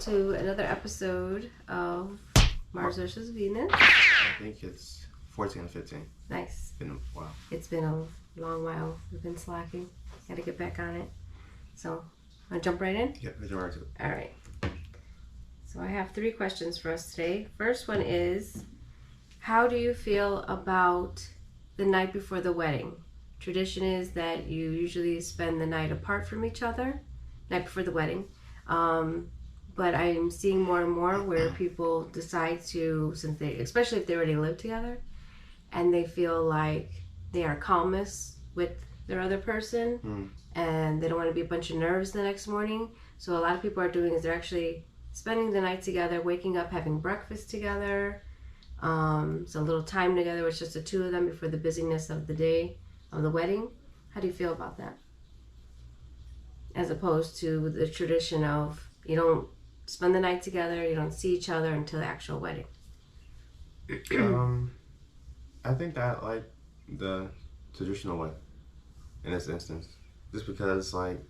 to another episode of Mars vs. Venus. I think it's 14 or 15. Nice. It's been a while. It's been a long while. We've been slacking. Got to get back on it. So, want to jump right in? Yep, let's jump right to it. All right. So I have 3 questions for us today. First one is, how do you feel about the night before the wedding? Tradition is that you usually spend the night apart from each other, night before the wedding. But I'm seeing more and more where people decide to, since they, especially if they already live together, and they feel like they are calmest with their other person, and they don't want to be a bunch of nerves the next morning. So a lot of people are doing is they're actually spending the night together, waking up, having breakfast together. So a little time together with just the two of them before the busyness of the day of the wedding. How do you feel about that? As opposed to the tradition of you don't spend the night together, you don't see each other until the actual wedding. I think that I like the traditional way in this instance, just because like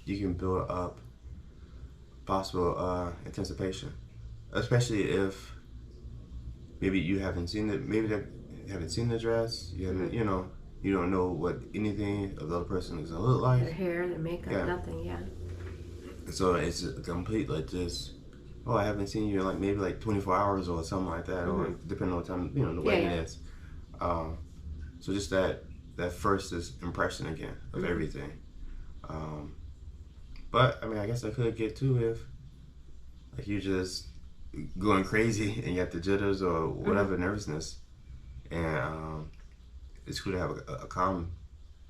you can build up possible anticipation, especially if maybe you haven't seen it, maybe they haven't seen the dress, you haven't, you know, you don't know what anything of the other person is gonna look like. Their hair, their makeup, nothing, So it's a complete like just, oh, I haven't seen you in like maybe like 24 hours or something like that, or depending on the time, you know, the wedding is. So just that first impression again of everything. But I mean, I guess I could get too if like you just going crazy and you have the jitters or whatever nervousness, and it's cool to have a calm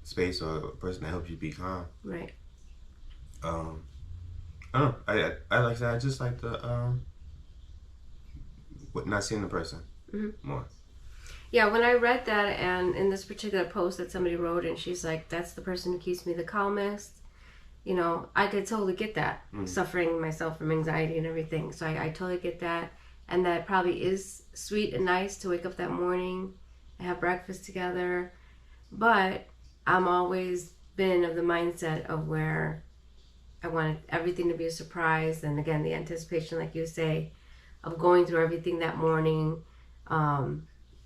space or a person to help you be calm. Right. I don't know. I like that. I just like the not seeing the person more. Yeah, when I read that, and in this particular post that somebody wrote, and she's like, "That's the person who keeps me the calmest." You know, I could totally get that, suffering myself from anxiety and everything. So I totally get that, and that probably is sweet and nice to wake up that morning and have breakfast together. But I'm always been of the mindset of where I wanted everything to be a surprise, and again, the anticipation, like you say, of going through everything that morning,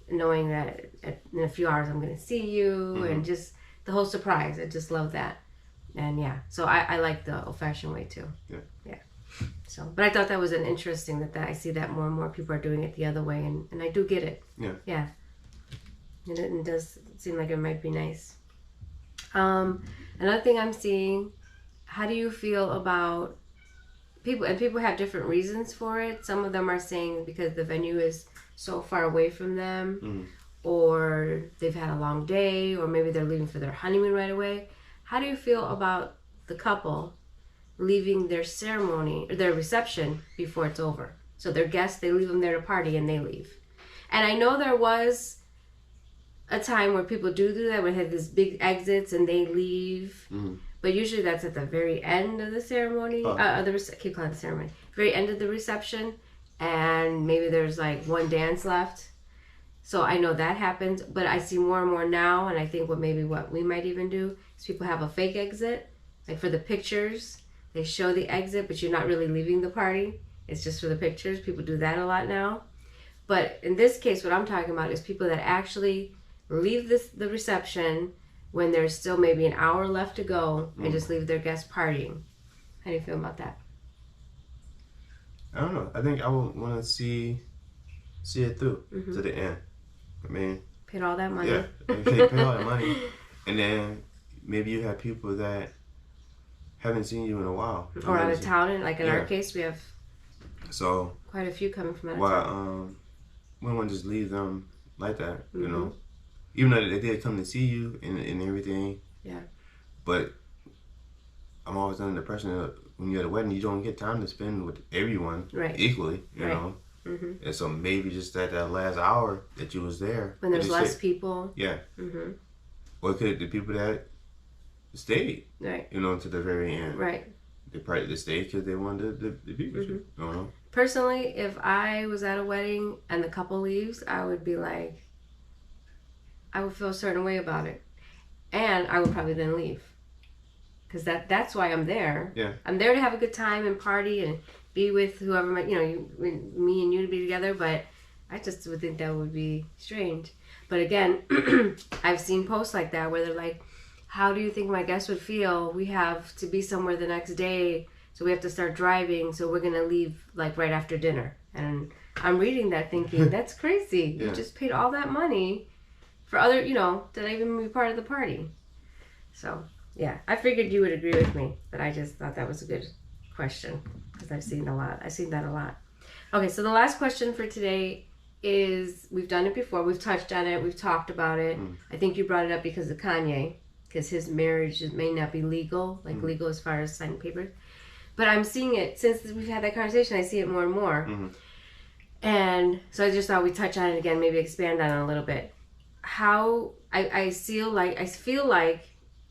knowing that in a few hours I'm going to see you, and just the whole surprise. I just love that. And yeah, so I like the old-fashioned way too. Yeah. So, but I thought that was an interesting that I see that more and more people are doing it the other way, and I do get it. Yeah. And it does seem like it might be nice. Another thing I'm seeing, how do you feel about people? And people have different reasons for it. Some of them are saying because the venue is so far away from them, or they've had a long day, or maybe they're leaving for their honeymoon right away. How do you feel about the couple leaving their ceremony or their reception before it's over? So their guests, they leave them there to party and they leave. And I know there was a time where people do that, where they have these big exits and they leave. But usually that's at the very end of the ceremony. I keep calling it the ceremony. Very end of the reception, and maybe there's like one dance left. So I know that happens, but I see more and more now, and I think what we might even do is people have a fake exit, like for the pictures. They show the exit, but you're not really leaving the party. It's just for the pictures. People do that a lot now. But in this case, what I'm talking about is people that actually leave the reception when there's still maybe an hour left to go, and just leave their guests partying. How do you feel about that? I don't know. I think I would want to see it through to the end. I mean, paid all that money. Yeah, pay all that money, and then maybe you have people that haven't seen you in a while, or out of town. And like in our case, we have quite a few coming from out of town. We don't want to just leave them like that, you know. Even though they did come to see you and everything. Yeah. But I'm always under the impression that when you're at a wedding, you don't get time to spend with everyone equally, you know. And so maybe just that last hour that you was there, when there's less people. Yeah. Or could the people that stayed, you know, to the very end. They probably stayed because they wanted to be with you. I don't know. Personally, if I was at a wedding and the couple leaves, I would be like, I would feel a certain way about it, and I would probably then leave, because that's why I'm there. I'm there to have a good time and party and be with whoever, me and you to be together, but I just would think that would be strange. But again, I've seen posts like that where they're like, how do you think my guest would feel? We have to be somewhere the next day, so we have to start driving, so we're going to leave like right after dinner. And I'm reading that thinking, that's crazy. Yeah. You just paid all that money for other, to not even be part of the party. So, yeah, I figured you would agree with me, but I just thought that was a good question because I've seen that a lot. Okay, so the last question for today is, we've done it before. We've touched on it. We've talked about it. I think you brought it up because of Kanye, because his marriage may not be legal, legal as far as signing papers. But I'm seeing it, since we've had that conversation, I see it more and more. And so I just thought we'd touch on it again, maybe expand on it a little bit. How I feel like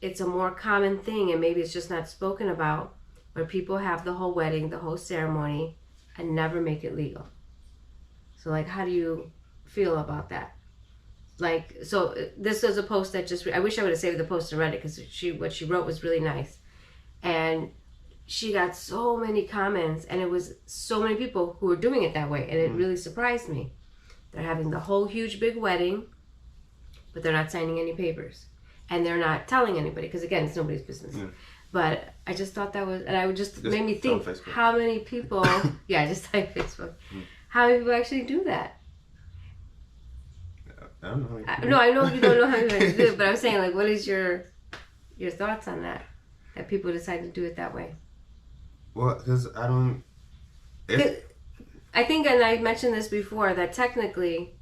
it's a more common thing, and maybe it's just not spoken about, where people have the whole wedding, the whole ceremony, and never make it legal. So, how do you feel about that? So this was a post that I wish I would have saved the post and read it, because what she wrote was really nice. And she got so many comments, and it was so many people who were doing it that way, and it really surprised me. They're having the whole huge big wedding, but they're not signing any papers. And they're not telling anybody, because again, it's nobody's business. Yeah. But I just thought that was, and I would just made me think, how many people, just type Facebook, how many people actually do that? I don't know. No, I know you don't know how many people do it, but I'm saying, what is your thoughts on that people decide to do it that way? Well, because I don't... I think, and I mentioned this before, that technically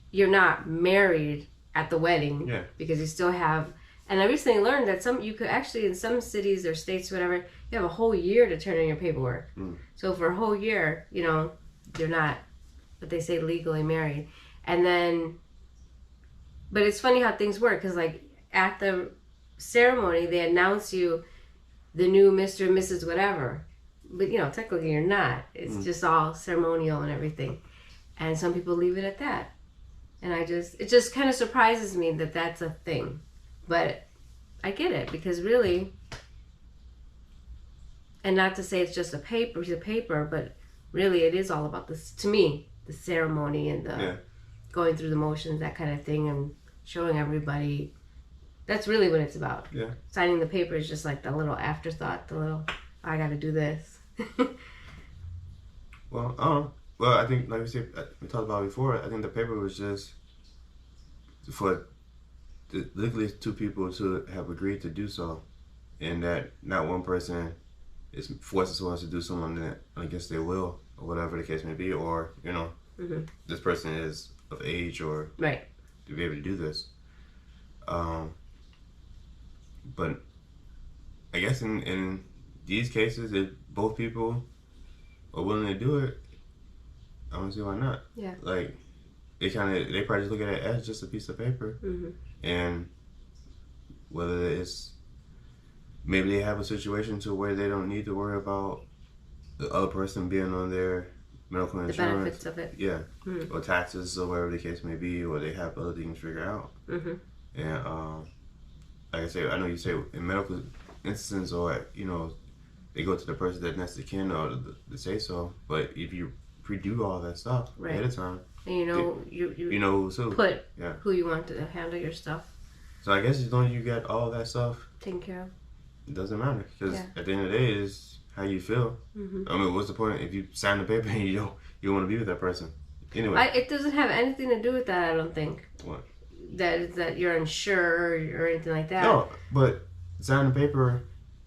you're not married at the wedding, because you still have... And I recently learned that you could actually, in some cities or states, whatever, you have a whole year to turn in your paperwork. So for a whole year, you're not, what they say, legally married. And then, but it's funny how things work, because at the ceremony, they announce you the new Mr. and Mrs. whatever. But, technically you're not. It's just all ceremonial and everything. And some people leave it at that. And it just kind of surprises me that that's a thing. But I get it, because really, and not to say it's just a piece of paper, but really it is all about this, to me, the ceremony and the going through the motions, that kind of thing, and showing everybody. That's really what it's about. Yeah. Signing the paper is just like the little afterthought, I got to do this. Well, I think, like we talked about before, I think the paper was just for legally two people to have agreed to do so, and that not one person is forcing someone else to do something against their will, or whatever the case may be, or this person is of age or to be able to do this. But I guess in these cases, if both people are willing to do it, I don't see why not. Yeah. They probably just look at it as just a piece of paper. And whether it's, maybe they have a situation to where they don't need to worry about the other person being on their medical insurance. The benefits of it. Yeah. Or taxes, or whatever the case may be, or they have other things figured out. And like I say, I know you say in medical instances, or they go to the person that next to kin or to say so. But if you pre-do all that stuff ahead of time, and you know who put who you want to handle your stuff. So I guess as long as you got all that stuff taken care of, it doesn't matter, because at the end of the day, it's how you feel. I mean, what's the point if you sign the paper and you don't want to be with that person anyway? It doesn't have anything to do with that. I don't think. What? That you're unsure or anything like that. No, but signing the paper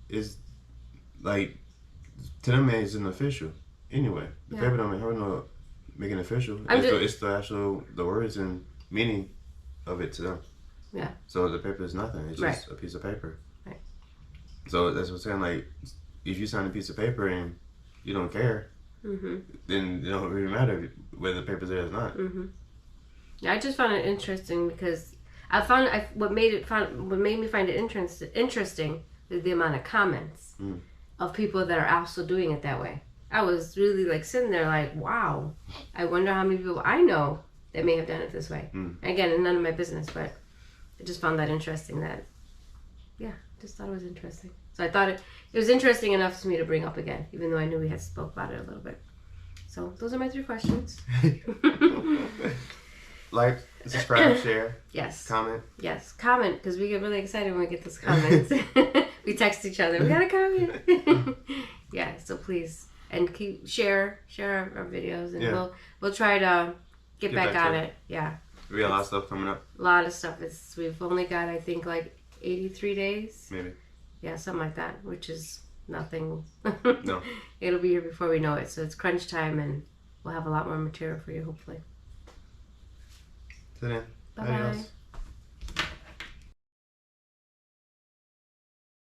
is to them, it's an official anyway. The paper don't make it official. It's the actual the words and meaning of it to them. Yeah. So the paper is nothing. It's just a piece of paper. Right. So that's what I'm saying. If you sign a piece of paper and you don't care, then it don't really matter whether the paper's there or not. Yeah, I just found it interesting, because what made me find it interesting is the amount of comments of people that are also doing it that way. I was really sitting there wow, I wonder how many people I know that may have done it this way. Again, none of my business, but I just found that interesting. Just thought it was interesting. So I thought it was interesting enough for me to bring up again, even though I knew we had spoke about it a little bit. So those are my 3 questions. Like, subscribe, share. Yes. Comment. Yes. Comment, because we get really excited when we get those comments. We text each other. We got a comment. Yeah. So please, and keep share our videos, and we'll try to get back on it. Yeah. We got a lot of stuff coming up. A lot of stuff. We've only got, I think, like 83 days. Maybe. Yeah, something like that, which is nothing. No. It'll be here before we know it. So it's crunch time, and we'll have a lot more material for you, hopefully. So then, Bye-bye. adios.